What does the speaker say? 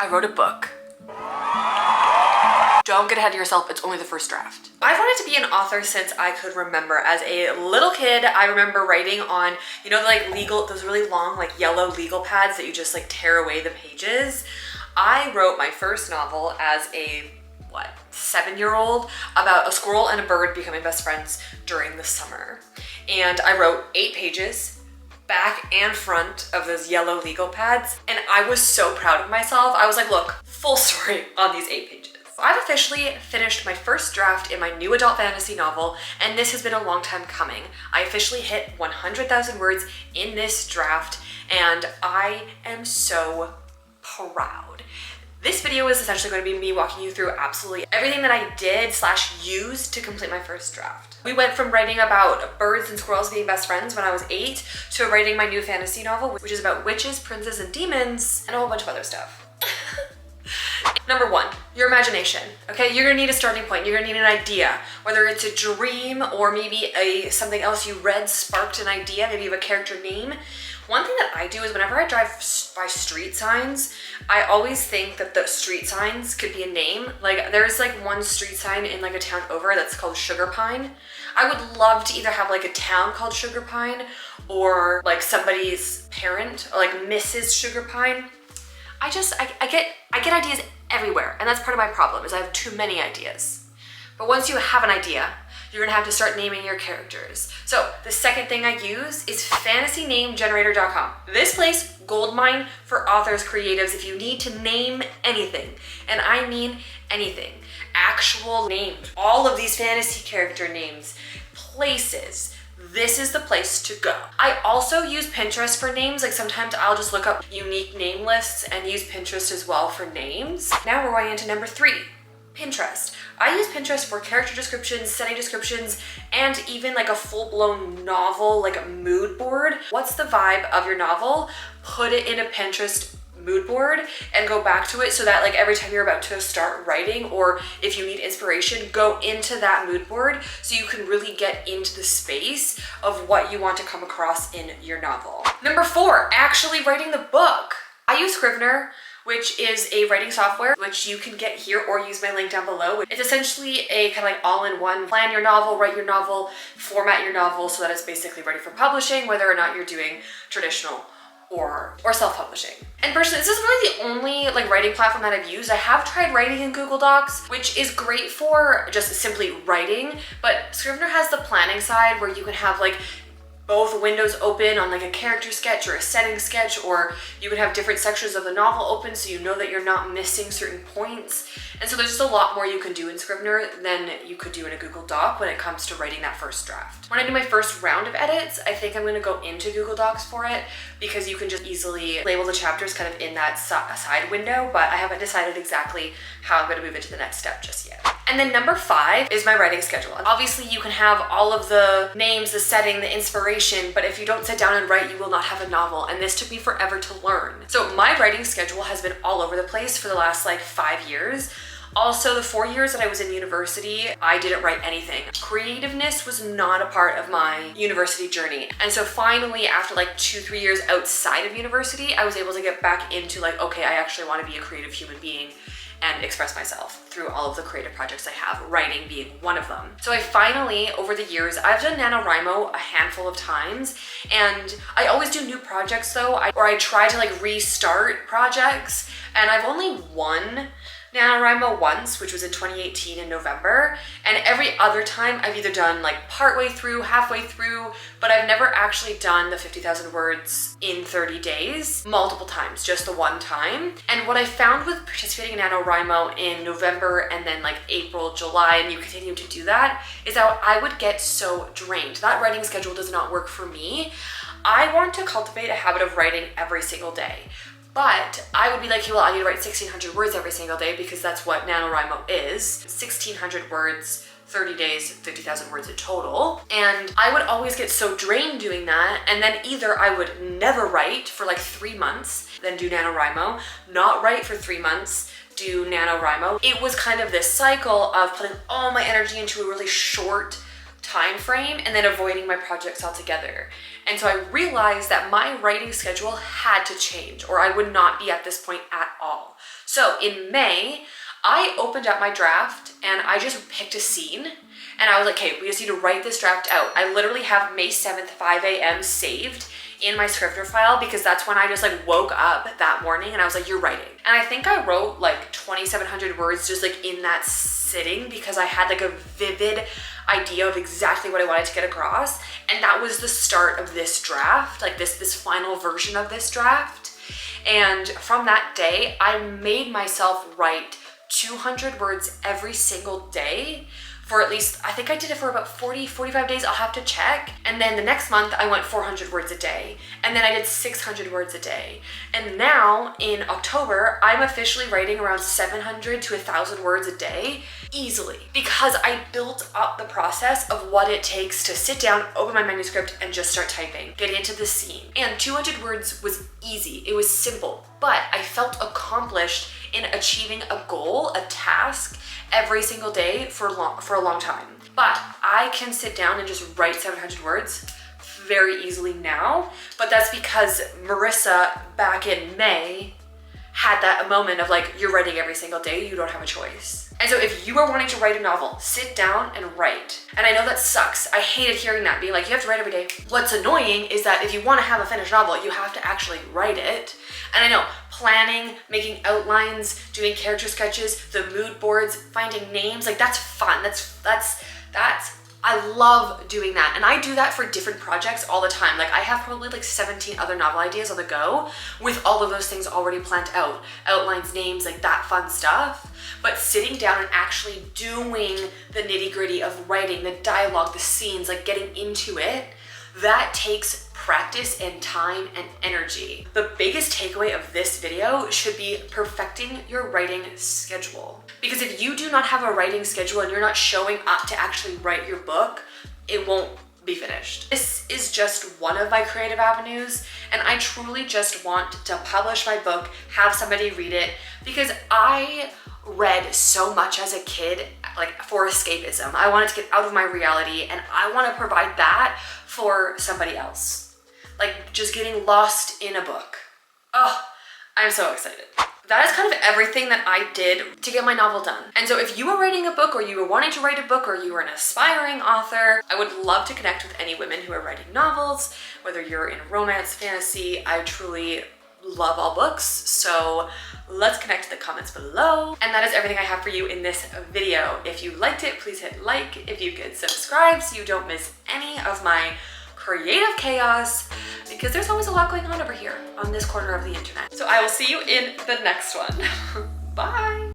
I wrote a book. Don't get ahead of yourself, it's only the first draft. I've wanted to be an author since I could remember. As a little kid, I remember writing on, you know, like those really long, like yellow legal pads that you just like tear away the pages. I wrote my first novel as a, 7-year-old about a squirrel and a bird becoming best friends during the summer. And I wrote 8 pages, back and front of those yellow legal pads. And I was so proud of myself. I was like, look, full story on these 8 pages. I've officially finished my first draft in my new adult fantasy novel, and this has been a long time coming. I officially hit 100,000 words in this draft, and I am so proud. This video is essentially going to be me walking you through absolutely everything that I did / used to complete my first draft. We went from writing about birds and squirrels being best friends when I was 8 to writing my new fantasy novel, which is about witches, princes, and demons, and a whole bunch of other stuff. Number 1, your imagination. Okay, you're gonna need a starting point. You're gonna need an idea, whether it's a dream or maybe something else you read sparked an idea. Maybe you have a character name. One thing that I do is whenever I drive by street signs, I always think that the street signs could be a name. Like there's like one street sign in like a town over that's called Sugar Pine. I would love to either have like a town called Sugar Pine or like somebody's parent or like Mrs. Sugar Pine. I get ideas everywhere, and that's part of my problem is I have too many ideas. But once you have an idea, you're gonna have to start naming your characters. So the second thing I use is fantasynamegenerator.com. This place, goldmine for authors, creatives, if you need to name anything, and I mean anything, actual names, all of these fantasy character names, places, this is the place to go. I also use Pinterest for names. Like sometimes I'll just look up unique name lists and use Pinterest as well for names. Now we're going into number 3, Pinterest. I use Pinterest for character descriptions, setting descriptions, and even like a full-blown novel, like a mood board. What's the vibe of your novel? Put it in a Pinterest mood board and go back to it so that like every time you're about to start writing or if you need inspiration, go into that mood board so you can really get into the space of what you want to come across in your novel. Number 4, actually writing the book. I use Scrivener, which is a writing software, which you can get here or use my link down below. It's essentially a kind of like all-in-one, plan your novel, write your novel, format your novel so that it's basically ready for publishing, whether or not you're doing traditional or self-publishing. And personally, this is really the only like writing platform that I've used. I have tried writing in Google Docs, which is great for just simply writing, but Scrivener has the planning side where you can have like both windows open on like a character sketch or a setting sketch, or you could have different sections of the novel open so you know that you're not missing certain points. And so there's just a lot more you can do in Scrivener than you could do in a Google Doc when it comes to writing that first draft. When I do my first round of edits, I think I'm gonna go into Google Docs for it because you can just easily label the chapters kind of in that side window, but I haven't decided exactly how I'm gonna move into the next step just yet. And then number 5 is my writing schedule. Obviously you can have all of the names, the setting, the inspiration, but if you don't sit down and write, you will not have a novel. And this took me forever to learn. So my writing schedule has been all over the place for the last like 5 years. Also, the 4 years that I was in university, I didn't write anything. Creativeness was not a part of my university journey. And so finally, after like 2-3 years outside of university, I was able to get back into like, okay, I actually want to be a creative human being and express myself through all of the creative projects I have, writing being one of them. So I finally, over the years, I've done NaNoWriMo a handful of times, and I always do new projects though, or I try to like restart projects, and I've only won NaNoWriMo once, which was in 2018 in November, and every other time I've either done like partway through, halfway through, but I've never actually done the 50,000 words in 30 days, multiple times, just the one time. And what I found with participating in NaNoWriMo in November and then like April, July, and you continue to do that, is that I would get so drained. That writing schedule does not work for me. I want to cultivate a habit of writing every single day. But I would be like, well, I need to write 1,600 words every single day because that's what NaNoWriMo is. 1,600 words, 30 days, 50,000 words in total. And I would always get so drained doing that. And then either I would never write for like 3 months, then do NaNoWriMo, not write for 3 months, do NaNoWriMo. It was kind of this cycle of putting all my energy into a really short time frame and then avoiding my projects altogether. And so I realized that my writing schedule had to change or I would not be at this point at all. So in May, I opened up my draft and I just picked a scene and I was like, okay, we just need to write this draft out. I literally have May 7th, 5 a.m. saved in my scrivener file because that's when I just like woke up that morning and I was like, you're writing. And I think I wrote like 2,700 words just like in that sitting because I had like a vivid idea of exactly what I wanted to get across. And that was the start of this draft, like this final version of this draft. And from that day, I made myself write 200 words every single day for at least, I think I did it for about 45 days, I'll have to check. And then the next month I went 400 words a day. And then I did 600 words a day. And now in October, I'm officially writing around 700 to 1,000 words a day easily because I built up the process of what it takes to sit down, open my manuscript and just start typing, getting into the scene. And 200 words was easy, it was simple, but I felt accomplished in achieving a goal, a task every single day for a long time. But I can sit down and just write 700 words very easily now, but that's because Marissa back in May had that moment of like, you're writing every single day, you don't have a choice. And so if you are wanting to write a novel, sit down and write. And I know that sucks. I hated hearing that, being like, you have to write every day. What's annoying is that if you want to have a finished novel, you have to actually write it. And I know planning, making outlines, doing character sketches, the mood boards, finding names, like that's fun. I love doing that. And I do that for different projects all the time. Like I have probably like 17 other novel ideas on the go with all of those things already planned out. Outlines, names, like that fun stuff. But sitting down and actually doing the nitty-gritty of writing, the dialogue, the scenes, like getting into it, that takes practice and time and energy. The biggest takeaway of this video should be perfecting your writing schedule. Because if you do not have a writing schedule and you're not showing up to actually write your book, it won't be finished. This is just one of my creative avenues, and I truly just want to publish my book, have somebody read it, because I read so much as a kid, like for escapism. I wanted to get out of my reality, and I want to provide that for somebody else. Like just getting lost in a book. Oh, I'm so excited. That is kind of everything that I did to get my novel done. And so if you are writing a book or you are wanting to write a book or you are an aspiring author, I would love to connect with any women who are writing novels, whether you're in romance, fantasy. I truly love all books. So let's connect in the comments below. And that is everything I have for you in this video. If you liked it, please hit like. If you could subscribe so you don't miss any of my creative chaos, because there's always a lot going on over here on this corner of the internet. So I will see you in the next one. Bye.